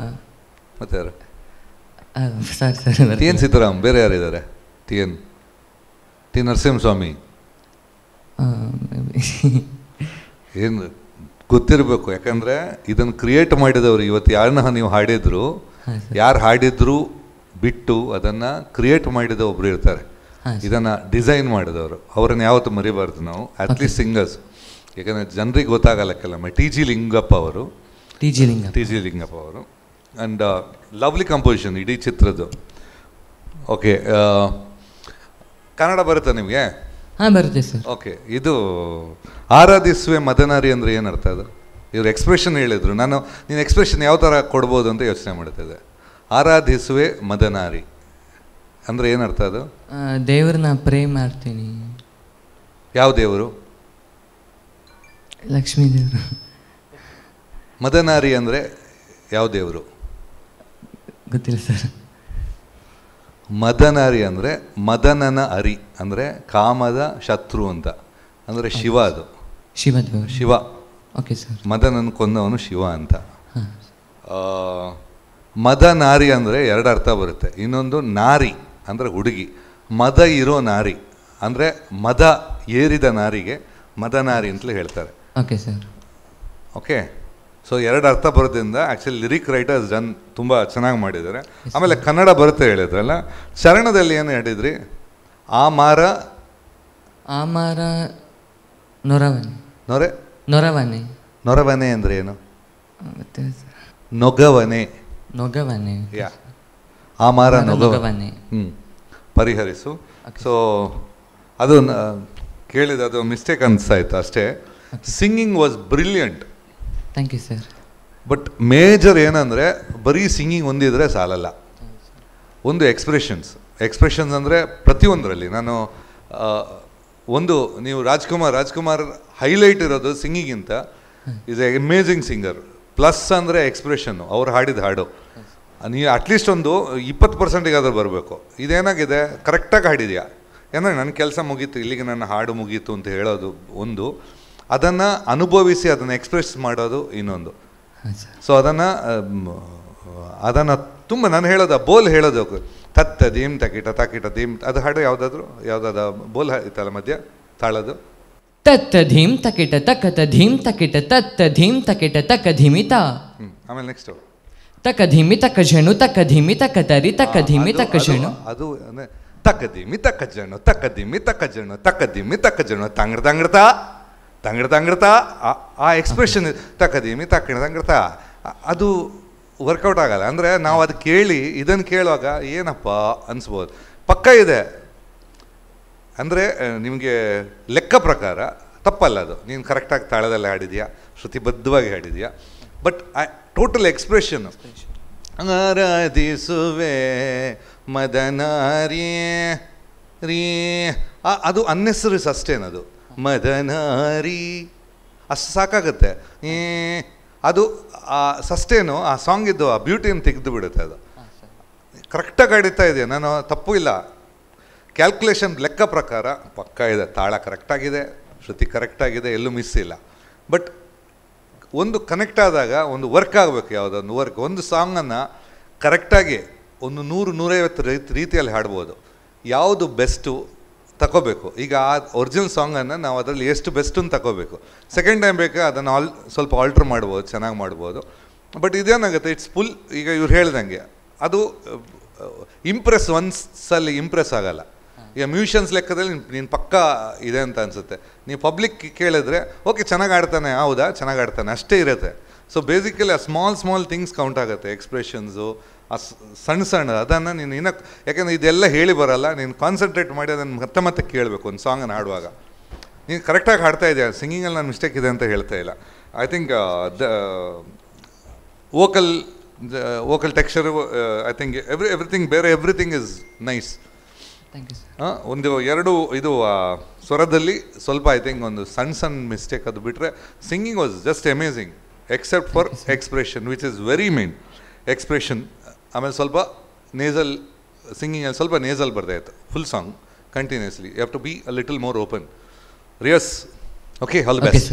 Speaker 6: ಮತ್ತೆ ಯಾರು?
Speaker 8: Sir
Speaker 6: TN Seetharam. ಬೇರೆ ಯಾರಿದ್ದಾರೆ? ಟಿ ನರಸಿಂಹಸ್ವಾಮಿ. ಏನು ಗೊತ್ತಿರಬೇಕು, ಯಾಕಂದರೆ ಇದನ್ನು ಕ್ರಿಯೇಟ್ ಮಾಡಿದವರು ಇವತ್ತು ಯಾರನ್ನ ನೀವು ಹಾಡಿದ್ರು, ಯಾರು ಹಾಡಿದ್ರು ಬಿಟ್ಟು ಅದನ್ನು ಕ್ರಿಯೇಟ್ ಮಾಡಿದ ಒಬ್ರು ಇರ್ತಾರೆ, ಇದನ್ನು ಡಿಸೈನ್ ಮಾಡಿದವರು, ಅವರನ್ನು ಯಾವತ್ತೂ ಮರಿಬಾರ್ದು ನಾವು, ಅಟ್ಲೀಸ್ಟ್ ಸಿಂಗರ್ಸ್. ಯಾಕಂದರೆ ಜನರಿಗೆ ಗೊತ್ತಾಗಲ್ಲ ಕೆಲವೊಮ್ಮೆ. ಟಿ ಜಿ ಲಿಂಗಪ್ಪ ಅವರು ಆ್ಯಂಡ್ ಲವ್ಲಿ ಕಂಪೋಸಿಷನ್ ಇಡೀ ಚಿತ್ರದ್ದು. ಓಕೆ, ಕನ್ನಡ ಬರುತ್ತಾ ನಿಮಗೆ?
Speaker 8: ಹಾಂ, ಬರುತ್ತೆ ಸರ್.
Speaker 6: ಓಕೆ, ಇದು ಆರಾಧಿಸುವೆ ಮದನಾರಿ ಅಂದರೆ ಏನರ್ಥ? ಅದು ಇವ್ರು ಎಕ್ಸ್ಪ್ರೆಷನ್ ಹೇಳಿದರು, ನೀನು ಎಕ್ಸ್ಪ್ರೆಷನ್ ಯಾವ ಥರ ಕೊಡ್ಬೋದು ಅಂತ ಯೋಚನೆ ಮಾಡ್ತಿದ್ದೆ. ಆರಾಧಿಸುವೆ ಮದನಾರಿ ಅಂದರೆ ಏನರ್ಥ ಅದು?
Speaker 8: ದೇವ್ರನ್ನ ಪ್ರೇ ಮಾಡ್ತೀನಿ.
Speaker 6: ಯಾವ ದೇವರು?
Speaker 8: ಲಕ್ಷ್ಮೀ ದೇವರು.
Speaker 6: ಮದನಾರಿ ಅಂದರೆ ಯಾವ ದೇವರು?
Speaker 8: ಗೊತ್ತಿಲ್ಲ ಸರ್.
Speaker 6: ಮದನಾರಿ ಅಂದರೆ ಮದನನ ಅರಿ ಅಂದರೆ ಕಾಮದ ಶತ್ರು ಅಂತ, ಅಂದರೆ ಶಿವ. ಅದು ಶಿವ.
Speaker 8: Okay sir.
Speaker 6: ಮದನನ ಕೊಂದವನು ಶಿವ ಅಂತ. ಮದನಾರಿ ಅಂದರೆ ಎರಡು ಅರ್ಥ ಬರುತ್ತೆ. ಇನ್ನೊಂದು ನಾರಿ ಅಂದರೆ ಹುಡುಗಿ, ಮದ ಇರೋ ನಾರಿ ಅಂದರೆ ಮದ ಏರಿದ ನಾರಿಗೆ ಮದನಾರಿ ಅಂತಲೇ ಹೇಳ್ತಾರೆ.
Speaker 8: Okay sir.
Speaker 6: ಓಕೆ, ಸೊ ಎರಡು ಅರ್ಥ ಬರೋದ್ರಿಂದ ಆ್ಯಕ್ಚುಲಿ ಲಿರಿಕ್ ರೈಟರ್ಸ್ ತುಂಬ ಚೆನ್ನಾಗಿ ಮಾಡಿದ್ದಾರೆ. ಆಮೇಲೆ ಕನ್ನಡ ಬರುತ್ತೆ ಹೇಳಿದ್ರಲ್ಲ, ಚರಣದಲ್ಲಿ ಏನು ಹೇಳಿದ್ರಿ? ಆ ಮಾರ ನೊರವನೆ ಅಂದರೆ ಏನು? ನೊಗವನೆ. ಯಾ, ಆ ಮಾರ ನೊಗವನೆ. ಪರಿಹರಿಸು. ಸೊ ಅದು ಕೇಳಿದ ಅದು ಮಿಸ್ಟೇಕ್ ಅನಿಸ್ತಾಯಿತ್ತು ಅಷ್ಟೇ. Singing was brilliant.
Speaker 8: Thank you sir.
Speaker 6: But major ಏನಂದರೆ ಬರೀ ಸಿಂಗಿಂಗ್ ಒಂದಿದ್ರೆ ಸಾಲಲ್ಲ, ಒಂದು ಎಕ್ಸ್ಪ್ರೆಷನ್ಸ್ ಅಂದರೆ ಪ್ರತಿಯೊಂದರಲ್ಲಿ. ನಾನು ನೀವು ರಾಜ್ಕುಮಾರ್ ಹೈಲೈಟ್ ಇರೋದು ಸಿಂಗಿಗಿಂತ is a amazing singer. Plus ಅಂದರೆ ಎಕ್ಸ್ಪ್ರೆಷನ್ನು, ಅವ್ರು ಹಾಡಿದ ಹಾಡು ನೀವು ಅಟ್ಲೀಸ್ಟ್ ಒಂದು 20% ಬರಬೇಕು. ಇದೇನಾಗಿದೆ, ಕರೆಕ್ಟಾಗಿ ಹಾಡಿದೆಯಾ, ಏನಂದರೆ ನನ್ನ ಕೆಲಸ ಮುಗೀತು, ಇಲ್ಲಿಗೆ ನನ್ನ ಹಾಡು ಮುಗೀತು ಅಂತ ಹೇಳೋದು ಒಂದು, ಅದನ್ನು ಅನುಭವಿಸಿ ಅದನ್ನು ಎಕ್ಸ್ಪ್ರೆಸ್ ಮಾಡೋದು ಇನ್ನೊಂದು. ಸೊ ಅದನ್ನು ತುಂಬ ನಾನು ಹೇಳೋದು ಬೋಲ್ ಹೇಳೋದು, ತತ್ತ ದೀಮ್ ತಕಿಟ ತಕಿಟ ದೀಮ್, ಅದು ಹಾಡು ಯಾವುದಾದ ಬೋಲ್ ಇತ್ತಲ್ಲ ಮಧ್ಯ ತಾಳದು,
Speaker 8: ತತ್ತ ಧೀಮ್ ತಕಿಟ ತಕತ ಧೀಮ್ ತಕಿಟ ತತ್ತ ಧೀಮ್ ತಕಿಟ ತಕ ಧಿಮಿತ.
Speaker 6: ಆಮೇಲೆ ನೆಕ್ಸ್ಟ್
Speaker 8: ತಕ ಧಿಮಿ ತಕ ಝಣು ತಕ ಧಿಮಿ ತಕ ತರಿ ತಕ ಧಿಮಿ ತಕ ಝಣು.
Speaker 6: ಅದು ತಕ ಧಿಮಿ ತಕ ಝಣು ತಕ ಧಿಮಿ ತಕ ಝಣು ತಕ ಧಿಮಿ ತಕ ಝಣು ತಂಗ್ರತಾ ಆ ಎಕ್ಸ್ಪ್ರೆಷನ್ ತಕದೀಮಿ ತಂಗ್ರತಾ ಅದು ವರ್ಕೌಟ್ ಆಗಲ್ಲ. ಅಂದರೆ ನಾವು ಅದು ಕೇಳಿ ಇದನ್ನು ಕೇಳುವಾಗ ಏನಪ್ಪ ಅನಿಸ್ಬೋದು, ಪಕ್ಕ ಇದೆ ಅಂದರೆ ನಿಮಗೆ ಲೆಕ್ಕ ಪ್ರಕಾರ ತಪ್ಪಲ್ಲ ಅದು, ನೀನು ಕರೆಕ್ಟಾಗಿ ತಾಳದಲ್ಲಿ ಹಾಡಿದೆಯಾ, ಶ್ರುತಿಬದ್ಧವಾಗಿ ಹಾಡಿದೆಯಾ. ಬಟ್ ಟೋಟಲ್ ಎಕ್ಸ್ಪ್ರೆಷನ್ನು ಆರಾಧಿಸುವೆ ಮದನಾರಿ ರೀ, ಅದು ಅನ್ನೆಸರೀಸ್ ಅಷ್ಟೇನದು, ಮದನಾರಿ ಅಷ್ಟು ಸಾಕಾಗುತ್ತೆ. ಅದು ಆ ಸಸ್ಟೇನು ಆ ಸಾಂಗಿದ್ದು ಆ ಬ್ಯೂಟಿಯನ್ನು ತೆಗೆದು ಬಿಡುತ್ತೆ. ಅದು ಕರೆಕ್ಟಾಗಿ ಹಾಡಿತಾ ಇದೆಯಾ, ನಾನು ತಪ್ಪು ಇಲ್ಲ, ಕ್ಯಾಲ್ಕುಲೇಷನ್ ಲೆಕ್ಕ ಪ್ರಕಾರ ಪಕ್ಕ ಇದೆ, ತಾಳ ಕರೆಕ್ಟಾಗಿದೆ, ಶ್ರುತಿ ಕರೆಕ್ಟಾಗಿದೆ, ಎಲ್ಲೂ ಮಿಸ್ ಇಲ್ಲ. ಬಟ್ ಒಂದು ಕನೆಕ್ಟ್ ಆದಾಗ ಒಂದು ವರ್ಕ್ ಆಗಬೇಕು, ಯಾವುದೊಂದು ವರ್ಕ್, ಒಂದು ಸಾಂಗನ್ನು ಕರೆಕ್ಟಾಗಿ ಒಂದು 100-150 ರೀತಿಯಲ್ಲಿ ಹಾಡ್ಬೋದು. ಯಾವುದು ಬೆಸ್ಟು ತಗೋಬೇಕು. ಈಗ ಆ ಒರಿಜಿನಲ್ ಸಾಂಗನ್ನು ನಾವು ಅದರಲ್ಲಿ ಎಷ್ಟು ಬೆಸ್ಟು ಅಂತ ತಗೋಬೇಕು. ಸೆಕೆಂಡ್ ಟೈಮ್ ಬೇಕಾ ಅದನ್ನು ಸ್ವಲ್ಪ ಆಲ್ಟ್ರ್ ಮಾಡ್ಬೋದು, ಚೆನ್ನಾಗಿ ಮಾಡ್ಬೋದು. ಬಟ್ ಇದೇನಾಗುತ್ತೆ, ಇಟ್ಸ್ ಫುಲ್. ಈಗ ಇವ್ರು ಹೇಳ್ದಂಗೆ ಅದು ಇಂಪ್ರೆಸ್ ಒನ್ಸಲ್ಲಿ ಇಂಪ್ರೆಸ್ ಆಗಲ್ಲ. ಈಗ ಮ್ಯೂಷಿಯನ್ಸ್ ಲೆಕ್ಕದಲ್ಲಿ ನೀನು ಪಕ್ಕಾ ಇದೆ ಅಂತ ಅನಿಸುತ್ತೆ. ನೀವು ಪಬ್ಲಿಕ್ ಕೇಳಿದ್ರೆ ಓಕೆ ಚೆನ್ನಾಗಿ ಆಡ್ತಾನೆ, ಹೌದಾ ಚೆನ್ನಾಗಿ ಆಡ್ತಾನೆ ಅಷ್ಟೇ ಇರುತ್ತೆ. ಸೊ ಬೇಸಿಕಲಿ ಆ ಸ್ಮಾಲ್ ಥಿಂಗ್ಸ್ ಕೌಂಟ್ ಆಗುತ್ತೆ, ಎಕ್ಸ್ಪ್ರೆಷನ್ಸು, ಆ ಸಣ್ಣ ಅದನ್ನು ನೀನು ಯಾಕೆಂದರೆ ಇದೆಲ್ಲ ಹೇಳಿ ಬರಲ್ಲ. ನೀನು ಕಾನ್ಸಂಟ್ರೇಟ್ ಮಾಡಿ ಅದನ್ನು ಮತ್ತೆ ಕೇಳಬೇಕು. ಒಂದು ಸಾಂಗನ್ನು ಹಾಡುವಾಗ ನೀನು ಕರೆಕ್ಟಾಗಿ ಹಾಡ್ತಾ ಇದೆಯಾ, ಸಿಂಗಿಂಗಲ್ಲಿ ನಾನು ಮಿಸ್ಟೇಕ್ ಇದೆ ಅಂತ ಹೇಳ್ತಾ ಇಲ್ಲ. I think the vocal texture, I think everything ಬೇರೆ, ಎವ್ರಿಥಿಂಗ್ ಇಸ್ ನೈಸ್. ಒಂದು ಎರಡು ಇದು ಸ್ವರದಲ್ಲಿ ಸ್ವಲ್ಪ ಐ ಥಿಂಕ್ ಒಂದು ಸಣ್ಣ ಮಿಸ್ಟೇಕ್, ಅದು ಬಿಟ್ಟರೆ singing was just amazing except for expression which is very main. Expression ಆಮೇಲೆ ಸ್ವಲ್ಪ ನೇಸಲ್, ಸಿಂಗಿಂಗಲ್ಲಿ ಸ್ವಲ್ಪ ನೇಸಲ್ ಬರ್ತಾಯಿತ್ತು. Full song continuously you have to be a little more open. ರಿಯಸ್ okay, all the best.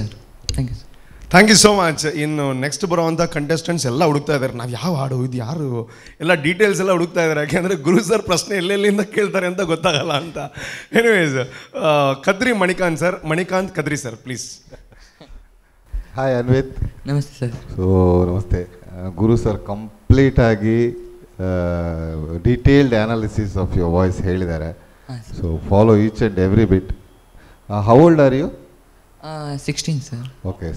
Speaker 2: Thank you so much. ಇನ್ನು next ಬರೋವಂಥ contestants ಎಲ್ಲ ಹುಡುಕ್ತಾ ಇದ್ದಾರೆ, ನಾವು ಯಾವ ಹಾಡು ಇದು ಯಾರು ಎಲ್ಲ ಡೀಟೇಲ್ಸ್ ಎಲ್ಲ ಹುಡುಕ್ತಾ ಇದ್ದಾರೆ. ಯಾಕೆಂದರೆ ಗುರು ಸರ್ ಪ್ರಶ್ನೆ ಎಲ್ಲೆಲ್ಲಿಂದ ಕೇಳ್ತಾರೆ ಅಂತ ಗೊತ್ತಾಗಲ್ಲ ಅಂತ. Anyways, Kadri Manikanth sir, Manikanth Kadri sir please.
Speaker 7: Hi Anvith.
Speaker 8: ನಮಸ್ತೆ ಸರ್.
Speaker 7: ಸೊ ನಮಸ್ತೆ ಗುರು ಸರ್, ಕಂಪ್ಲೀಟಾಗಿ detailed analysis of your voice ಹೇಳಿದ್ದಾರೆ. So follow each and every bit. How old are you?
Speaker 8: 16 sir.
Speaker 7: Okay,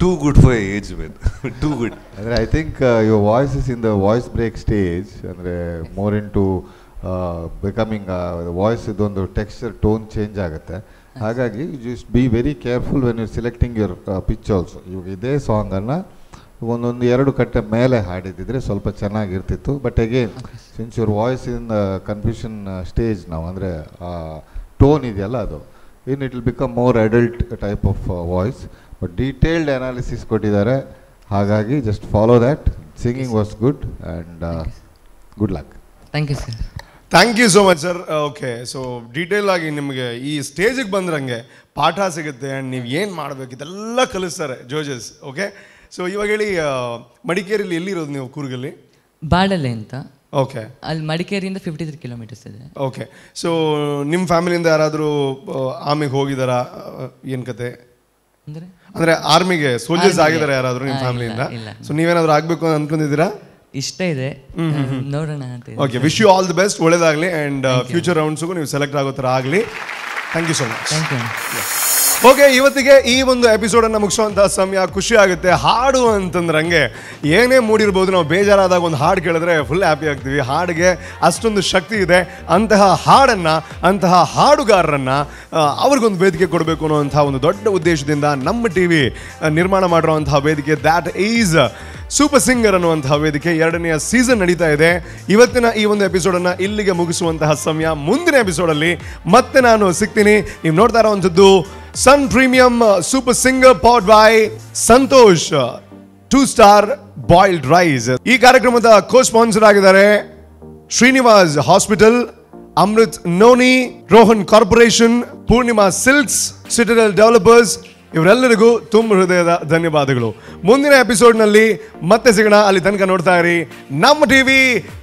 Speaker 6: too good for age man. Too good.
Speaker 7: ಅಂದರೆ I think your voice is in the voice break stage. ಅಂದರೆ more in to becoming voice ಇದೊಂದು texture tone change ಆಗುತ್ತೆ. ಹಾಗಾಗಿ just be very careful when you selecting your pitch also. ಇವಾಗ ಇದೇ ಸಾಂಗನ್ನು ಒಂದೊಂದು 2 ಕಟ್ಟೆ ಮೇಲೆ ಹಾಡಿದ್ದಿದ್ರೆ ಸ್ವಲ್ಪ ಚೆನ್ನಾಗಿರ್ತಿತ್ತು. But again since your voice in confusion stage ನಾವು, ಅಂದರೆ ಟೋನ್ ಇದೆಯಲ್ಲ ಅದು in it will become more adult type of voice. But detailed analysis ಕೊಟ್ಟಿದ್ದಾರೆ, ಹಾಗಾಗಿ just follow that. Singing was good and good luck.
Speaker 8: Thank you sir.
Speaker 2: Thank you so much sir. Okay, so detail ಆಗಿ ನಿಮಗೆ ಈ ಸ್ಟೇಜಿಗೆ ಬಂದ್ರಂಗೆ ಪಾಠ ಸಿಗುತ್ತೆ and ನೀವು ಏನು ಮಾಡಬೇಕು ಇದೆಲ್ಲ ಕಲಿಸ್ತಾರೆ ಜೋಜಸ್. ಓಕೆ, ಸೊ ಇವಾಗ ಹೇಳಿ, ಮಡಿಕೇರಿಯಲ್ಲಿ ಎಲ್ಲಿರೋದು ನೀವು? ಕೂರ್ಗಲ್ಲಿ
Speaker 8: ಬಾಡಲೆ ಅಂತ.
Speaker 2: ಓಕೆ,
Speaker 8: ಅಲ್ಲಿ ಮಡಿಕೇರಿಯಿಂದ 53 ಕಿಲೋಮೀಟರ್ಸ್ ಇದೆ.
Speaker 2: ಓಕೆ, ಸೊ ನಿಮ್ಮ ಫ್ಯಾಮಿಲಿಯಿಂದ ಯಾರಾದರೂ ಆರ್ಮಿಗೆ ಹೋಗಿದಾರಾ? ಏನು ಕತೆ ಅಂದರೆ ಆರ್ಮಿಗೆ ಸೋಲ್ಜರ್ಸ್ ಆಗಿದ್ದಾರೆ ಯಾರಾದರೂ ನಿಮ್ಮ ಫ್ಯಾಮಿಲಿಯಿಂದ? ಸೊ ನೀವೇನಾದರೂ ಆಗಬೇಕು ಅಂತ ಅನ್ಕೊಂಡಿದ್ದೀರಾ?
Speaker 8: ಇಷ್ಟ ಇದೆ, ನೋಡೋಣ ಅಂತ.
Speaker 2: Okay, wish you all the best, ಒಳ್ಳೇದಾಗಲಿ ಆ್ಯಂಡ್ ಫ್ಯೂಚರ್ ರೌಂಡ್ಸ್ಗೂ ನೀವು ಸೆಲೆಕ್ಟ್ ಆಗೋ ಥರ ಆಗಲಿ. Thank you so much.
Speaker 8: Thank you.
Speaker 2: Okay, ಇವತ್ತಿಗೆ ಈ ಒಂದು ಎಪಿಸೋಡನ್ನು ಮುಗಿಸುವಂಥ ಸಮಯ. ಖುಷಿ ಆಗುತ್ತೆ. ಹಾಡು ಅಂತಂದ್ರೆ ಹಂಗೆ ಏನೇ ಮೂಡಿರ್ಬೋದು, ನಾವು ಬೇಜಾರಾದಾಗ ಒಂದು ಹಾಡು ಕೇಳಿದ್ರೆ ಫುಲ್ ಹ್ಯಾಪಿ ಆಗ್ತೀವಿ. ಹಾಡಿಗೆ ಅಷ್ಟೊಂದು ಶಕ್ತಿ ಇದೆ. ಅಂತಹ ಹಾಡನ್ನು, ಅಂತಹ ಹಾಡುಗಾರರನ್ನು ಅವ್ರಿಗೊಂದು ವೇದಿಕೆ ಕೊಡಬೇಕು ಅನ್ನೋಂಥ ಒಂದು ದೊಡ್ಡ ಉದ್ದೇಶದಿಂದ ನಮ್ಮ TV ನಿರ್ಮಾಣ ಮಾಡಿರುವಂತಹ ವೇದಿಕೆ ದ್ಯಾಟ್ ಈಸ್ ಸೂಪರ್ ಸಿಂಗರ್ ಅನ್ನುವಂತಹ ವೇದಿಕೆ 2ನೇ ಸೀಸನ್ ನಡೀತಾ ಇದೆ. ಇವತ್ತಿನ ಈ ಒಂದು ಎಪಿಸೋಡನ್ನು ಇಲ್ಲಿಗೆ ಮುಗಿಸುವಂತಹ ಸಮಯ. ಮುಂದಿನ ಎಪಿಸೋಡಲ್ಲಿ ಮತ್ತೆ ನಾನು ಸಿಗ್ತೀನಿ. ನೀವು ನೋಡ್ತಾ ಇರೋವಂಥದ್ದು sun premium super singer powered by Santosh 2 star boiled rice. ಈ ಕಾರ್ಯಕ್ರಮದ ಕೋ ಸ್ಪಾನ್ಸರ್ ಆಗಿದ್ದಾರೆ Srinivas hospital, Amrit noni, Rohan corporation, Purnima silks, Citadel developers. ಇವರೆಲ್ಲರಿಗೂ ತುಂಬ ಹೃದಯದ ಧನ್ಯವಾದಗಳು. ಮುಂದಿನ ಎಪಿಸೋಡ್ನಲ್ಲಿ ಮತ್ತೆ ಸಿಗೋಣ. ಅಲ್ಲಿ ತನಕ ನೋಡ್ತಾ ಇರಿ ನಮ್ಮ TV.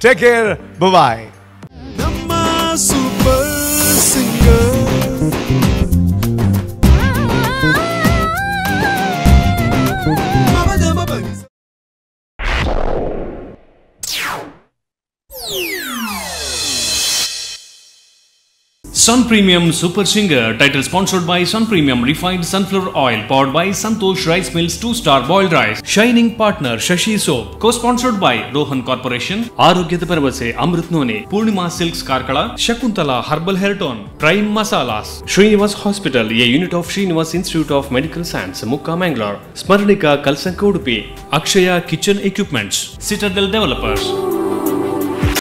Speaker 2: ಟೇಕ್ ಕೇರ್, ಬಾಯ್. ನಮ್ಮ super singer
Speaker 1: Sun Premium Super Singer, title sponsored by Sun Premium Refined Sunflower Oil, powered by Santosh Rice Mills 2-star boiled rice. Shining partner Shashi Soap, co-sponsored by Rohan Corporation, Arogyada Paravase Amrit None, Purnima Silks Karkala, Shakuntala Herbal Hair Tone, Prime Masalas, Srinivas Hospital, a unit of Srinivas Institute of Medical Science, Mukka Mangalore, Smarnika Kalsanka Udupi, Akshaya Kitchen Equipments, Citadel Developers.